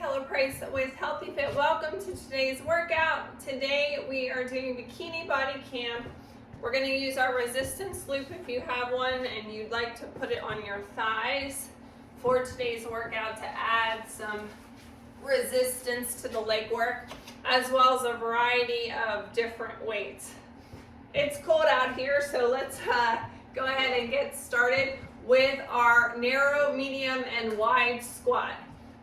Keller Price with Healthy Fit. Welcome to today's workout. Today we are doing bikini body camp. We're going to use our resistance loop if you have one and you'd like to put it on your thighs for today's workout to add some resistance to the leg work, as well as a variety of different weights. It's cold out here, so let's go ahead and get started with our narrow, medium, and wide squat.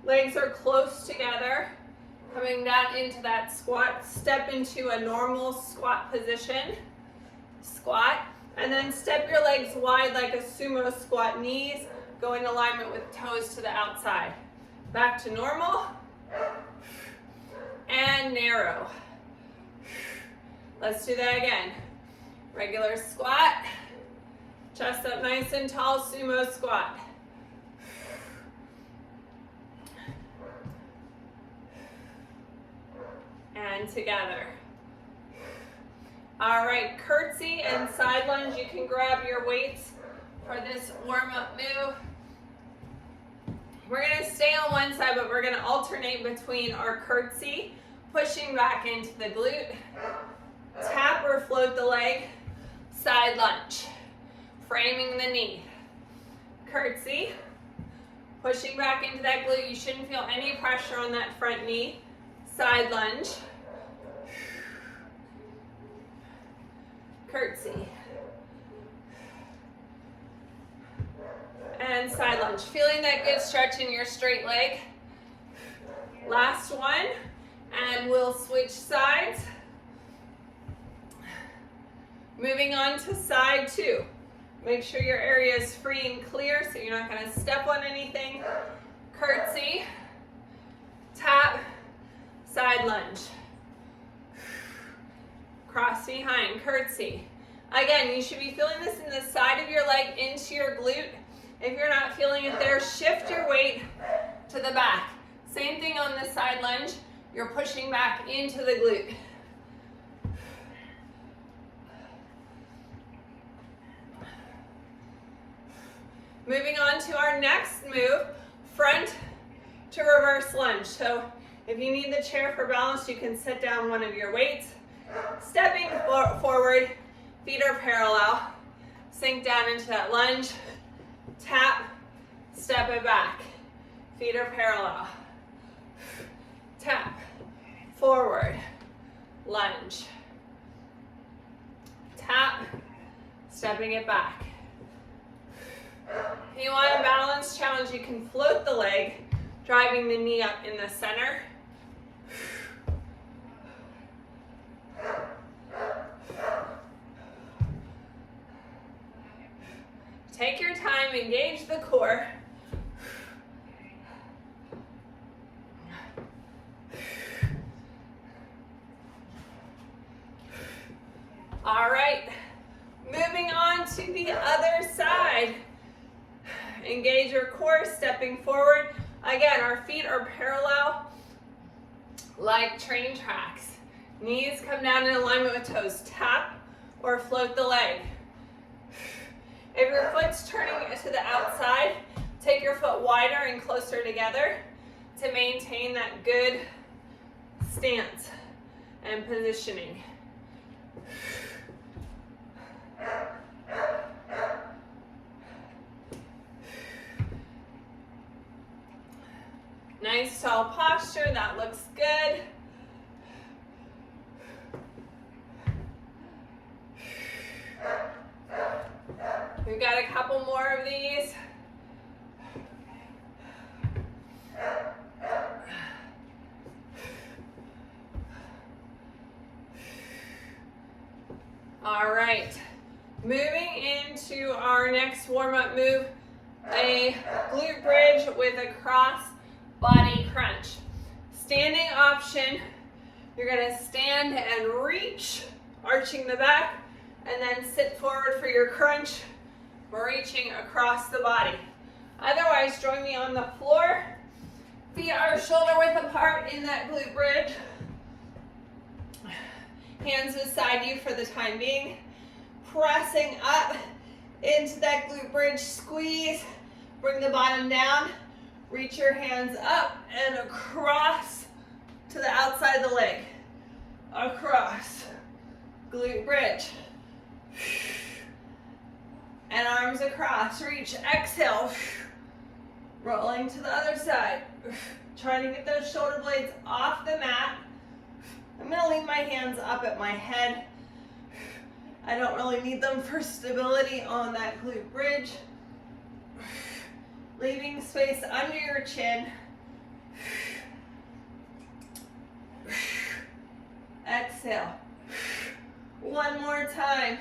Legs are close together, coming down into that squat. Step into a normal squat position, squat, and then step your legs wide like a sumo squat. Knees go in alignment with toes to the outside. Back to normal, and narrow. Let's do that again. Regular squat, chest up nice and tall, sumo squat. And together. All right, curtsy and side lunge. You can grab your weights for this warm-up move. We're gonna stay on one side, but we're gonna alternate between our curtsy, pushing back into the glute, tap or float the leg, side lunge, framing the knee, curtsy, pushing back into that glute. You shouldn't feel any pressure on that front knee, side lunge, curtsy, and side lunge. Feeling that good stretch in your straight leg. Last one, and we'll switch sides. Moving on to side two. Make sure your area is free and clear so you're not going to step on anything. Curtsy, tap, side lunge. Cross behind, curtsy. Again, you should be feeling this in the side of your leg into your glute. If you're not feeling it there, shift your weight to the back. Same thing on the side lunge. You're pushing back into the glute. Moving on to our next move, front to reverse lunge. So if you need the chair for balance, you can sit down one of your weights. Stepping forward, feet are parallel. Sink down into that lunge. Tap, step it back. Feet are parallel. Tap, forward, lunge. Tap, stepping it back. If you want a balance challenge, you can float the leg, driving the knee up in the center. Take your time, engage the core. All right, moving on to the other side. Engage your core, stepping forward. Again, our feet are parallel like train tracks. Knees come down in alignment with toes. Tap or float the leg. If your foot's turning to the outside, take your foot wider and closer together to maintain that good stance and positioning. Nice tall posture, that looks good. We've got a couple more of these. All right, moving into our next warm-up move, a glute bridge with a cross body crunch. Standing option, you're gonna stand and reach, arching the back, and then sit forward for your crunch, reaching across the body. Otherwise, join me on the floor. Feet are shoulder width apart in that glute bridge. Hands beside you for the time being. Pressing up into that glute bridge, squeeze, bring the bottom down, Reach your hands up and across to the outside of the leg. Across. Glute bridge. And arms across. Reach. Exhale. Rolling to the other side. Trying to get those shoulder blades off the mat. I'm going to leave my hands up at my head. I don't really need them for stability on that glute bridge. Leaving space under your chin. Exhale. One more time.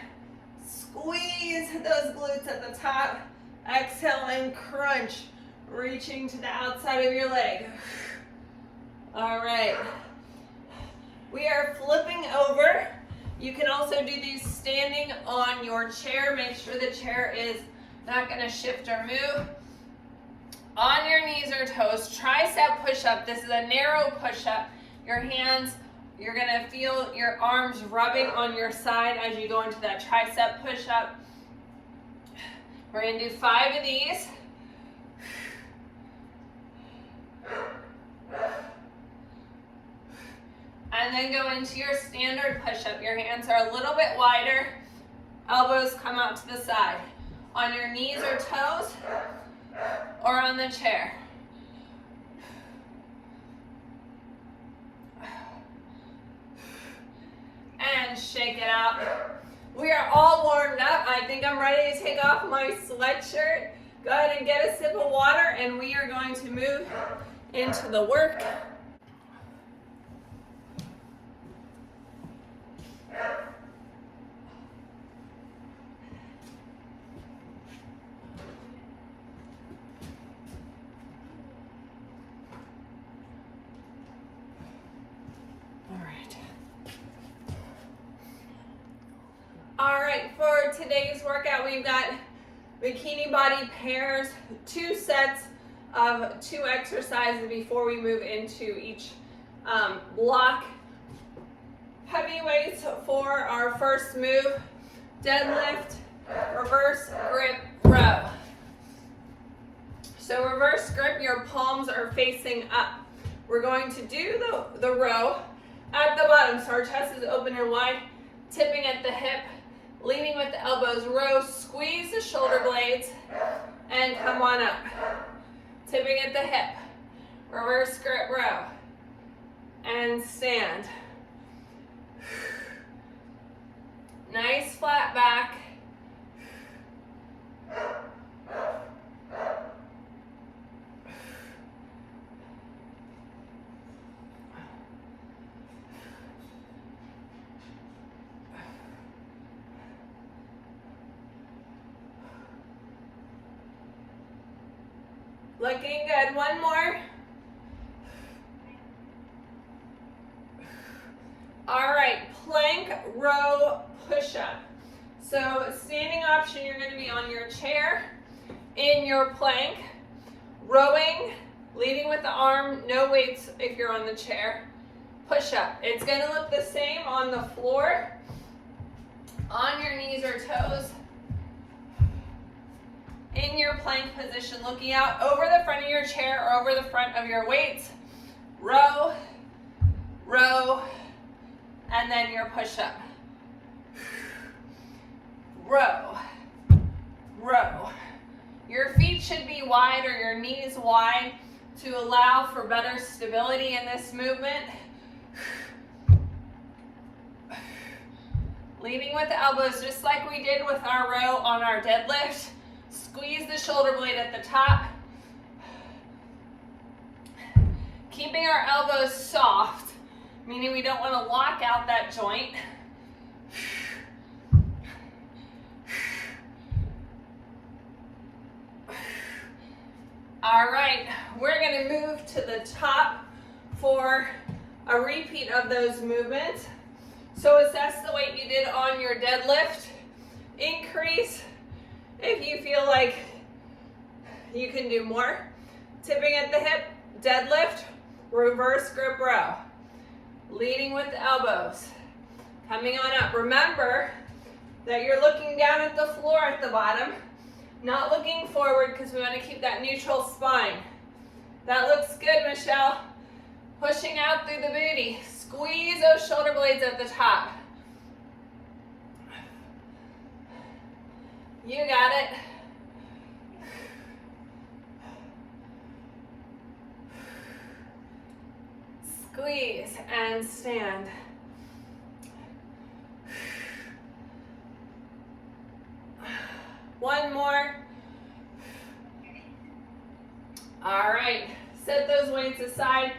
Squeeze those glutes at the top. Exhale and crunch. Reaching to the outside of your leg. All right. We are flipping over. You can also do these standing on your chair. Make sure the chair is not going to shift or move. On your knees or toes, tricep push-up. This is a narrow push-up. Your hands, you're going to feel your arms rubbing on your side as you go into that tricep push-up. We're going to do 5 of these. And then go into your standard push-up. Your hands are a little bit wider. Elbows come out to the side. On your knees or toes, or on the chair. And shake it out. We are all warmed up. I think I'm ready to take off my sweatshirt. Go ahead and get a sip of water, and we are going to move into the work. All right, for today's workout, we've got bikini body pairs, 2 sets of 2 exercises before we move into each block. Heavy weights for our first move, deadlift, reverse grip row. So reverse grip, your palms are facing up. We're going to do the row at the bottom, so our chest is open and wide, tipping at the hip, leaning with the elbows, row, squeeze the shoulder blades, and come on up. Tipping at the hip, reverse grip row, and stand. Nice flat back. Looking good. One more. All right, plank row push-up. So standing option, you're going to be on your chair in your plank, rowing, leading with the arm, no weights if you're on the chair. Push-up. It's going to look the same on the floor, on your knees or toes. In your plank position, looking out over the front of your chair or over the front of your weights. Row, row, and then your push-up. Row, row. Your feet should be wide or your knees wide to allow for better stability in this movement. Leading with the elbows just like we did with our row on our deadlift. Squeeze the shoulder blade at the top. Keeping our elbows soft, meaning we don't want to lock out that joint. All right, we're going to move to the top for a repeat of those movements. So assess the weight you did on your deadlift. Increase if you feel like you can do more. Tipping at the hip, deadlift, reverse grip row. Leading with the elbows. Coming on up. Remember that you're looking down at the floor at the bottom, not looking forward because we want to keep that neutral spine. That looks good, Michelle. Pushing out through the booty. Squeeze those shoulder blades at the top. You got it. Squeeze and stand. One more. All right, set those weights aside.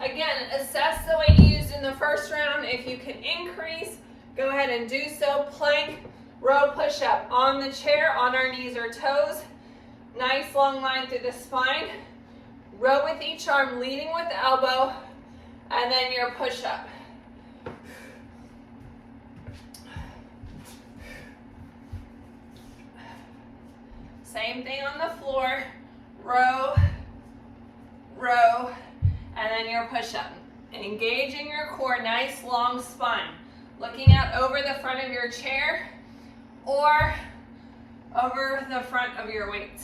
Again, assess the weight used in the first round. If you can increase, go ahead and do so. Plank, row push-up on the chair, on our knees or toes. Nice long line through the spine. Row with each arm, leading with the elbow, and then your push-up. Same thing on the floor. Row, row, and then your push-up. Engaging your core, nice long spine. Looking out over the front of your chair or over the front of your weights.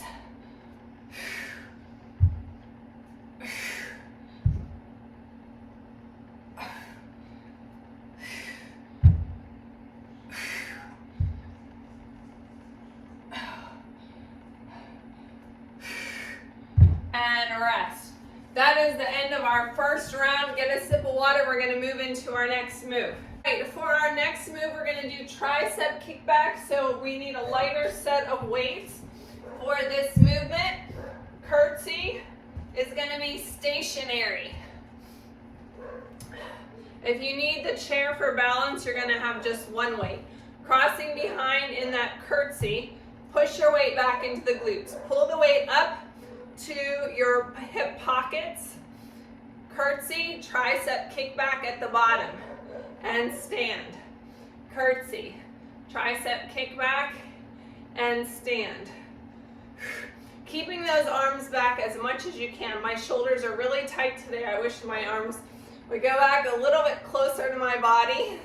And rest. That is the end of our first round. Get a sip of water. We're going to move into our next move. All right, for our next move, we're going to do tricep kickback. So we need a lighter set of weights for this movement. Curtsy is going to be stationary. If you need the chair for balance, you're going to have just one weight. Crossing behind in that curtsy, push your weight back into the glutes. Pull the weight up to your hip pockets. Curtsy, tricep kickback at the bottom. And stand. Curtsy, tricep kickback, and stand. Keeping those arms back as much as you can. My shoulders are really tight today. I wish my arms would go back a little bit closer to my body.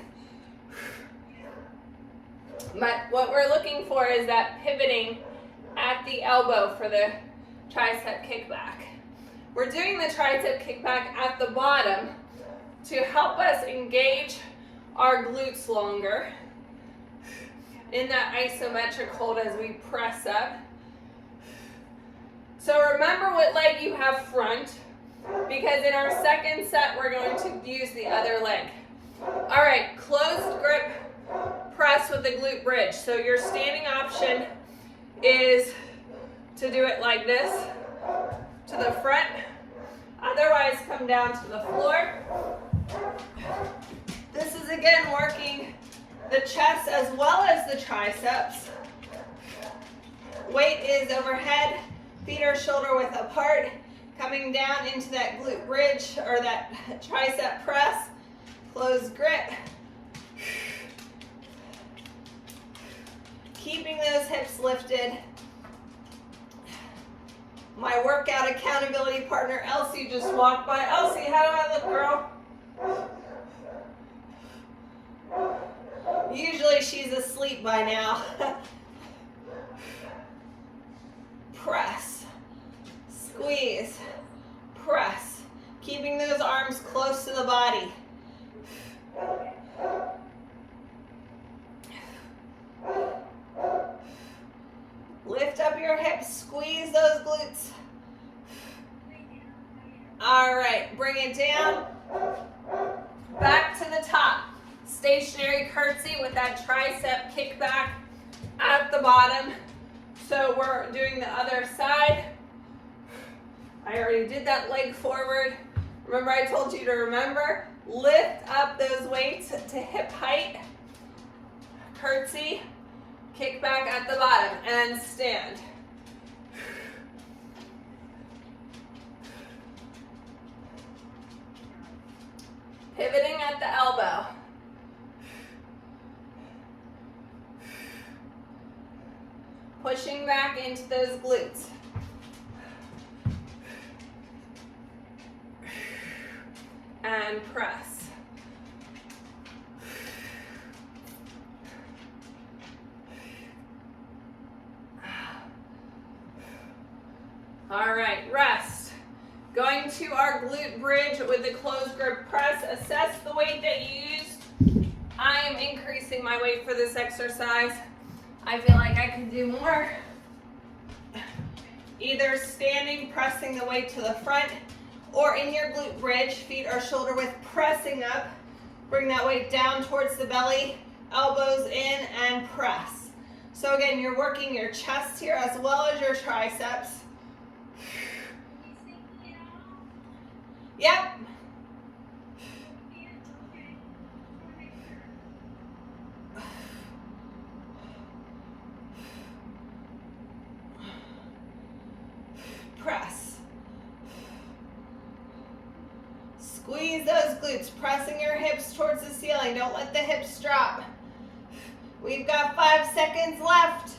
But what we're looking for is that pivoting at the elbow for the tricep kickback. We're doing the tricep kickback at the bottom to help us engage our glutes longer in that isometric hold as we press up. So remember what leg you have front, because in our second set we're going to use the other leg. All right, closed grip press with the glute bridge. So your standing option is to do it like this, to the front. Otherwise, come down to the floor. This is again working the chest as well as the triceps. Weight is overhead, feet are shoulder width apart, coming down into that glute bridge or that tricep press. Closed grip. Keeping those hips lifted. My workout accountability partner, Elsie, just walked by. Elsie, how do I look, girl? Usually she's asleep by now. Press, squeeze, press. Keeping those arms close to the body. Lift up your hips, squeeze those glutes. All right, bring it down. Back to the top. Stationary curtsy with that tricep kickback at the bottom. So we're doing the other side. I already did that leg forward. Remember I told you to remember, lift up those weights to hip height. Curtsy. Kick back at the bottom and stand. Pivoting at the elbow. Pushing back into those glutes. And press. All right, rest. Going to our glute bridge with the closed grip press. Assess the weight that you used. I am increasing my weight for this exercise. I feel like I can do more. Either standing, pressing the weight to the front, or in your glute bridge, feet are shoulder width, pressing up. Bring that weight down towards the belly, elbows in, and press. So again, you're working your chest here as well as your triceps. Yep. Press. Squeeze those glutes, pressing your hips towards the ceiling. Don't let the hips drop. We've got 5 seconds left.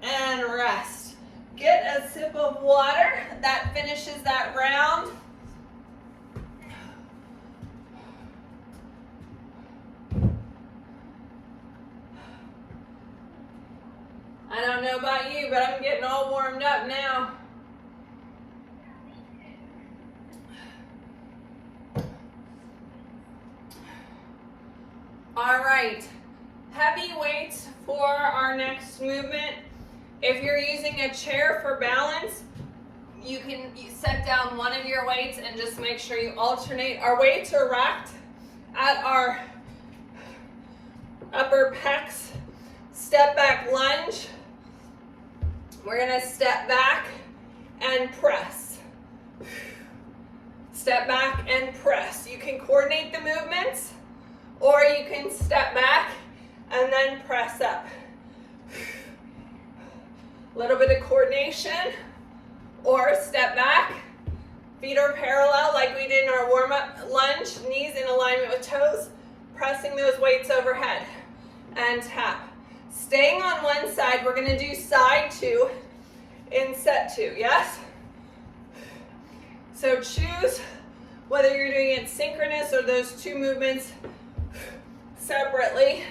And rest. Get a sip of water. That finishes that round. I don't know about you, but I'm getting all warmed up now. All right, heavy weights for our next movement. If you're using a chair for balance, you can set down one of your weights and just make sure you alternate. Our weights are racked at our upper pecs. Step back lunge. We're gonna step back and press. Step back and press. You can coordinate the movements, or you can step back and then press up. A little bit of coordination, or step back. Feet are parallel like we did in our warm-up lunge, knees in alignment with toes, pressing those weights overhead, and tap. Staying on one side, we're gonna do side 2 in set 2, yes? So choose whether you're doing it synchronous or those 2 movements separately.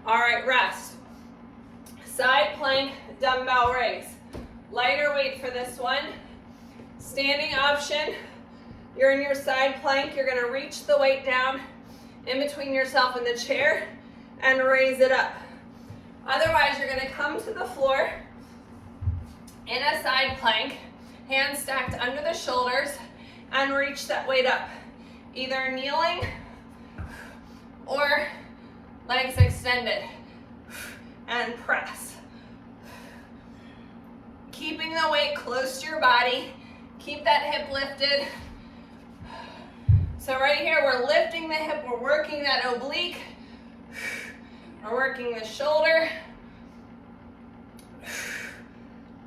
All right, rest. Side plank, dumbbell raise. Lighter weight for this one. Standing option, you're in your side plank, you're gonna reach the weight down in between yourself and the chair and raise it up. Otherwise, you're gonna come to the floor in a side plank, hands stacked under the shoulders, and reach that weight up. Either kneeling or legs extended, and press. Keeping the weight close to your body, keep that hip lifted. So right here, we're lifting the hip, we're working that oblique, we're working the shoulder.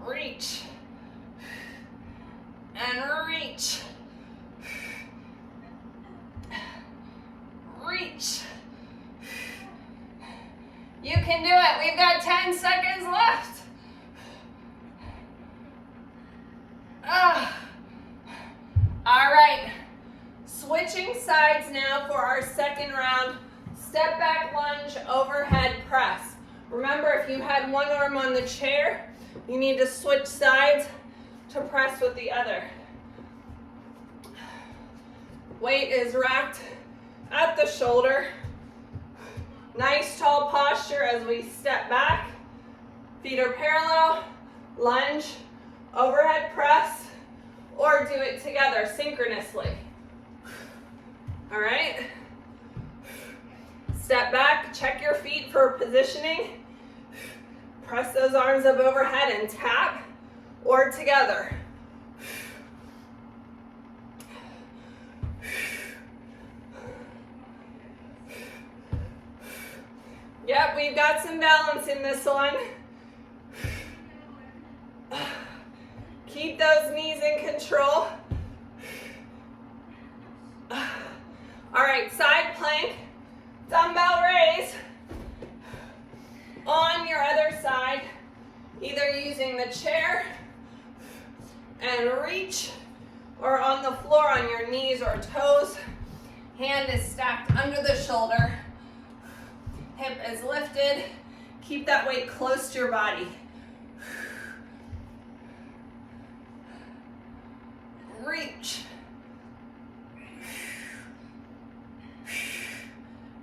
Reach, and reach, reach. You can do it. We've got 10 seconds left. All right. Switching sides now for our second round. Step back lunge, overhead press. Remember, if you had one arm on the chair, you need to switch sides to press with the other. Weight is racked at the shoulder. Nice tall posture as we step back. Feet are parallel, lunge, overhead press, or do it together synchronously. All right. Step back, check your feet for positioning. Press those arms up overhead and tap, or together. Yep, we've got some balance in this one. Keep those knees in control. All right, side plank, dumbbell raise. On your other side, either using the chair and reach, or on the floor on your knees or toes. Hand is stacked under the shoulder. Hip is lifted. Keep that weight close to your body. Reach.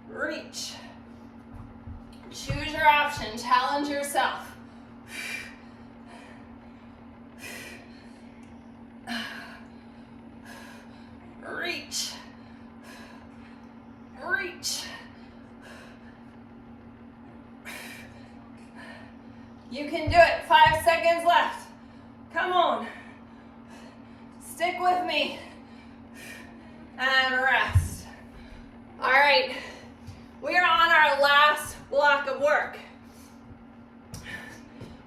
Reach. Choose your option. Challenge yourself. Reach. Reach. You can do it. 5 seconds left. Come on. Stick with me. And rest. All right. We are on our last block of work.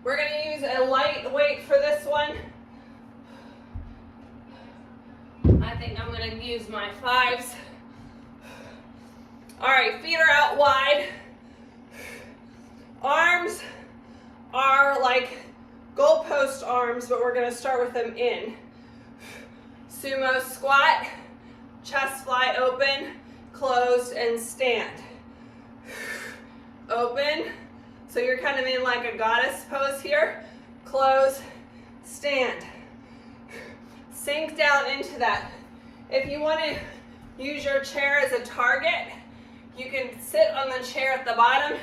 We're going to use a light weight for this one. I think I'm going to use my 5s. All right, feet are out wide. Arms are like goalpost arms, but we're going to start with them in. Sumo squat, chest fly open, closed, and stand. Open, so you're kind of in like a goddess pose here. Close, stand. Sink down into that. If you want to use your chair as a target, you can sit on the chair at the bottom.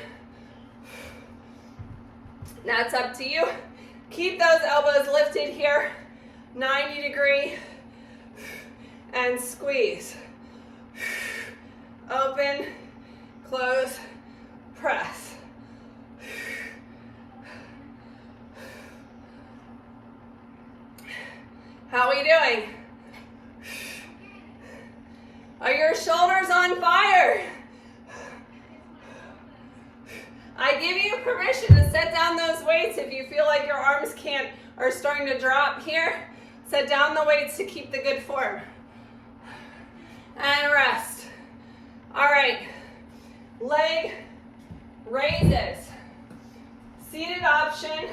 That's up to you. Keep those elbows lifted here, 90 degree, and squeeze. Open, close, press. How are we doing? Are your shoulders on fire? I give you permission to set down those weights if you feel like your arms are starting to drop here. Set down the weights to keep the good form. And rest. All right. Leg raises. Seated option.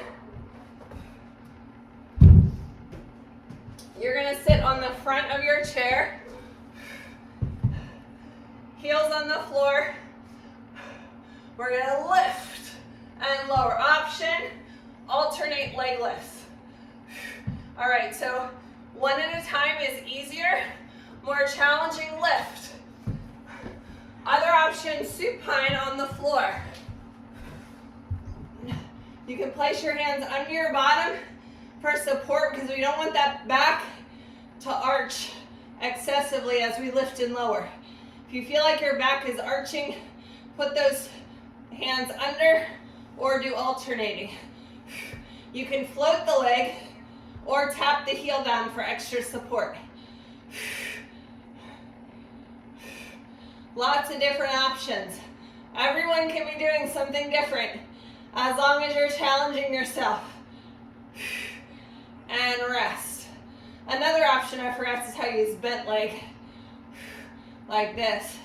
You're going to sit on the front of your chair. Heels on the floor. We're going to lift and lower. Option, alternate leg lifts. All right, so one at a time is easier. More challenging lift. Other option, supine on the floor. You can place your hands under your bottom for support because we don't want that back to arch excessively as we lift and lower. If you feel like your back is arching, put those hands under or do alternating. You can float the leg or tap the heel down for extra support. Lots of different options. Everyone can be doing something different as long as you're challenging yourself. And rest. Another option I forgot to tell you is bent leg. Like this.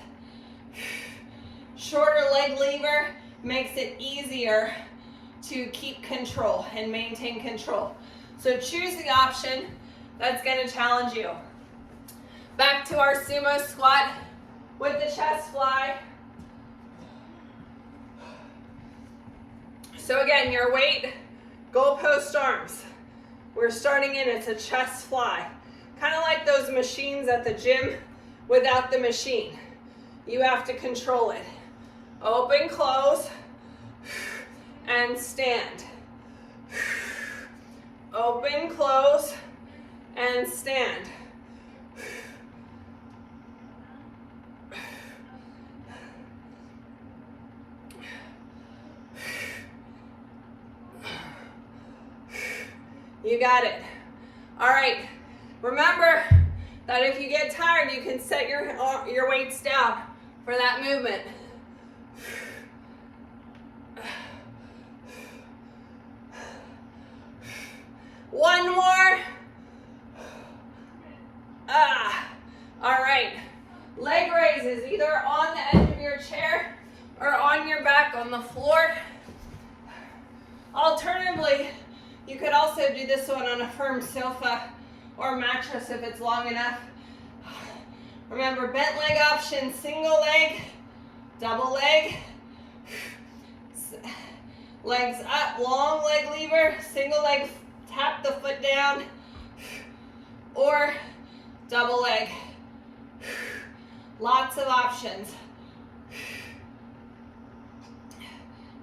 Shorter leg lever makes it easier to keep control and maintain control. So choose the option that's going to challenge you. Back to our sumo squat with the chest fly. So again, your weight, goalpost arms. We're starting in, it's a chest fly. Kind of like those machines at the gym without the machine. You have to control it. Open, close, and stand. Open, close, and stand. You got it. All right. Remember that if you get tired, you can set your weights down for that movement. One more. All right. Leg raises either on the edge of your chair or on your back on the floor. Alternatively, you could also do this one on a firm sofa or mattress if it's long enough. Remember, bent leg option, single leg, double leg. Legs up, long leg lever, single leg, tap the foot down, or double leg. Lots of options.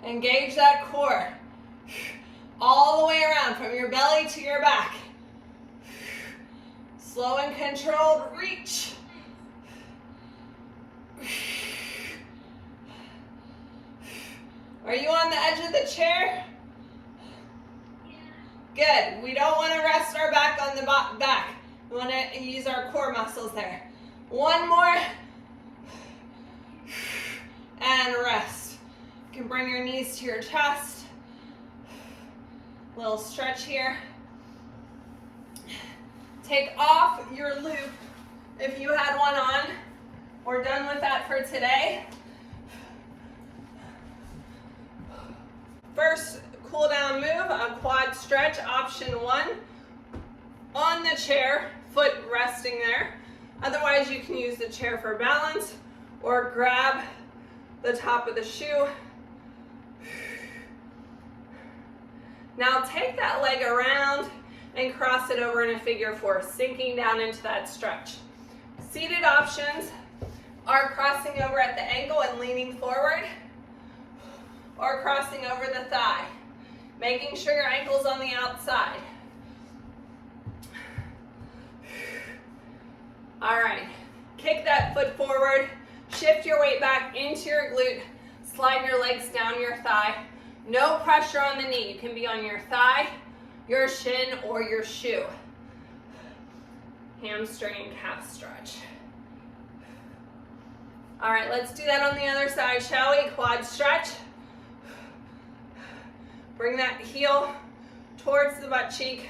Engage that core. All the way around from your belly to your back. Slow and controlled reach. Are you on the edge of the chair? Good. We don't want to rest our back on the back. We want to use our core muscles there. One more. And rest. You can bring your knees to your chest. Little stretch here. Take off your loop if you had one on. We're done with that for today. First cool down move, a quad stretch, option 1. On the chair, foot resting there. Otherwise you can use the chair for balance or grab the top of the shoe. Now take that leg around and cross it over in a figure 4, sinking down into that stretch. Seated options are crossing over at the ankle and leaning forward, or crossing over the thigh, making sure your ankle's on the outside. All right, kick that foot forward, shift your weight back into your glute, slide your legs down your thigh. No pressure on the knee. You can be on your thigh, your shin, or your shoe. Hamstring and calf stretch. All right, let's do that on the other side, shall we? Quad stretch. Bring that heel towards the butt cheek.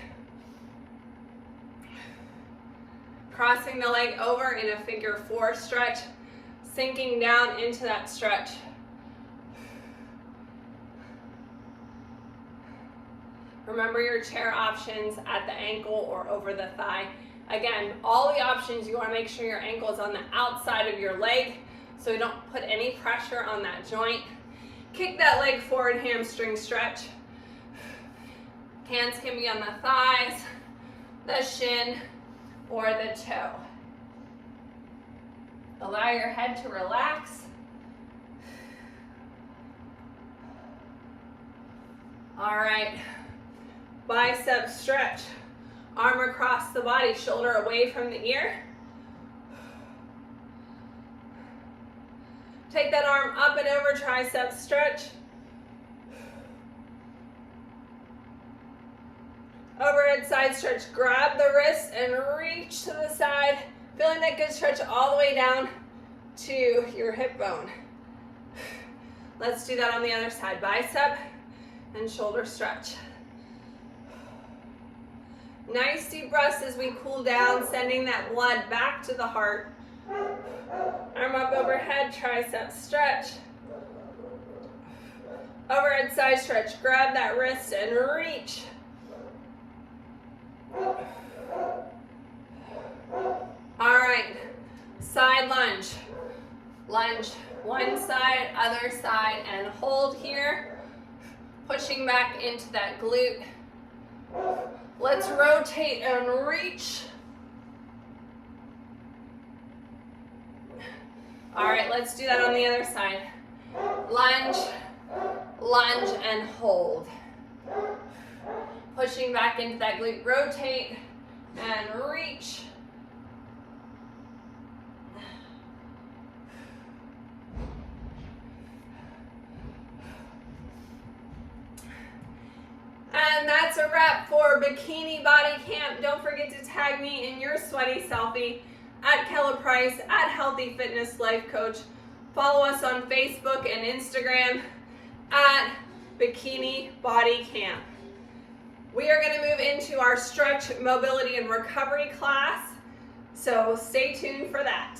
Crossing the leg over in a figure 4 stretch, sinking down into that stretch. Remember your chair options at the ankle or over the thigh. Again, all the options, you want to make sure your ankle is on the outside of your leg so you don't put any pressure on that joint. Kick that leg forward, hamstring stretch. Hands can be on the thighs, the shin, or the toe. Allow your head to relax. All right, bicep stretch. Arm across the body, shoulder away from the ear. Take that arm up and over, tricep stretch. Overhead side stretch, grab the wrist and reach to the side. Feeling that good stretch all the way down to your hip bone. Let's do that on the other side, bicep and shoulder stretch. Nice deep breaths as we cool down, sending that blood back to the heart. Arm up overhead, tricep stretch. Overhead side stretch, grab that wrist and reach. All right, side lunge. Lunge one side, other side, and hold here. Pushing back into that glute. Let's rotate and reach. All right, let's do that on the other side. Lunge, lunge, and hold. Pushing back into that glute, rotate and reach. And that's a wrap for Bikini Body Camp. Don't forget to tag me in your sweaty selfie at Kella Price, at Healthy Fitness Life Coach. Follow us on Facebook and Instagram at Bikini Body Camp. We are going to move into our stretch, mobility, and recovery class, so stay tuned for that.